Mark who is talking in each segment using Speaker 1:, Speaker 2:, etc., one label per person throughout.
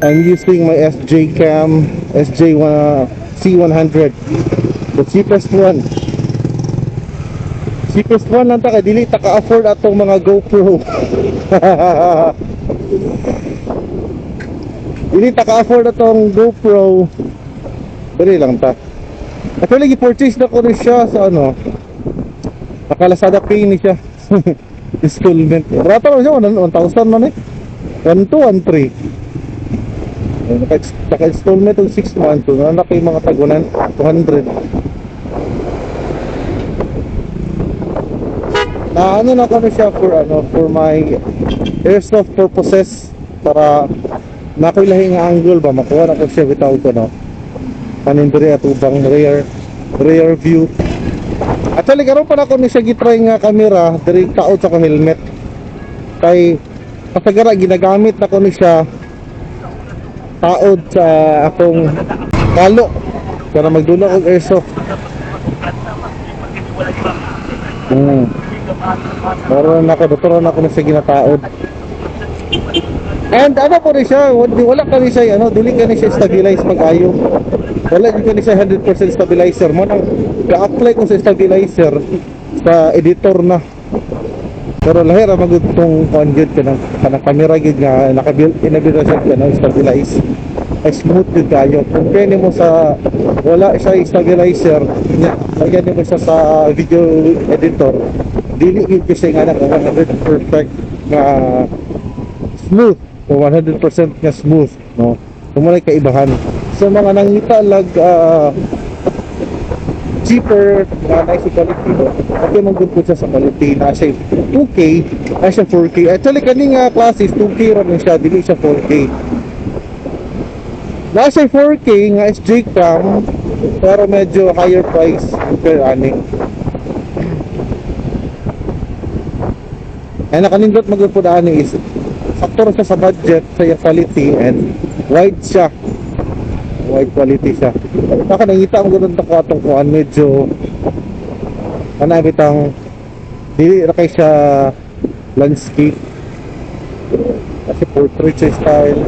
Speaker 1: I'm using my SJ Cam C100, the cheapest one. Cheapest one lang ta kay dili ta ka-afford atong mga GoPro. Dili ta ka-afford atong GoPro. Dili lang ta. Actually, i-purchase na ko rin siya sa ano, naka-Lazada Pay ni siya. Installment. Rata lang siya, 1,000 man eh. 1,213. Naka-installment ng 6 months. So, nalaki yung mga tagunan, 200. Na ano na kami siya for my airsoft purposes. Para nakuilahing angle ba, makuha na ko siya without panindiri at ubang rear view. Actually karon pa na ko ni siya gitry nga camera diri taod sa ko helmet kay kasagara ginagamit na ko ni siya taod sa akong kalo para magdula og airsoft. Meron na ko doktor na ko ni siya ginataod. And ano po rin siya, wala ka rin siya, dili ka rin siya stabilize pag-ayo. Wala din ka rin siya 100% stabilizer. Mo nang ga-apply ko sa stabilizer sa editor na. Pero lahira magud tong conjugate ka ng camera gid nga naka-built siya ka ng stabilize. Ay smooth gid kayo. Kung pwede mo sa wala siya stabilizer, lagyan mo siya sa video editor. Dili gid siya nga 100% perfect nga smooth o 100% nga smooth, no? Kung may kaibahan so mga nangita lag cheaper na nice quality, okay man good po siya sa quality na siya 2K na siya 4K. Actually kaning klase is 2K ron siya, dili siya 4K. Na siya 4K nga SJ Cam pero medyo higher price per ani. Ay nakanindot magpud ani is sakto siya sa budget, sa quality, and wide siya. Wide quality siya. Baka nangita ang ganun ko atong kuan medyo kanabitang dili ra kay siya landscape. Kasi portrait siya style.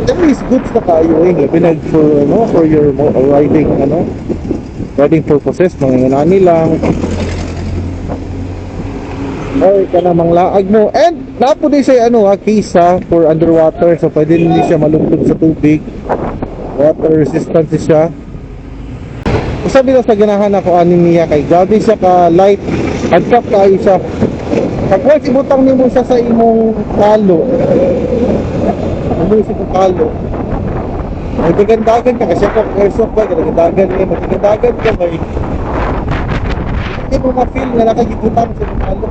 Speaker 1: At least good na kayo eh. Binag for your riding purposes, mga nani lang. Ay ka namang laag mo. And napo din siya kisa for underwater, so pwede hindi siya malungkot sa tubig. Water resistant siya. Sabi na sa ganahan ako niya kay gabi siya ka light, hagkap kayo siya. Pag once ibutang nimo siya sa imong kalo, sa kalo, ay kagandagan ka kasi kung airsoft ba, kagandagan ka may hindi mo ma-feel na nakagibutang sa imong kalo.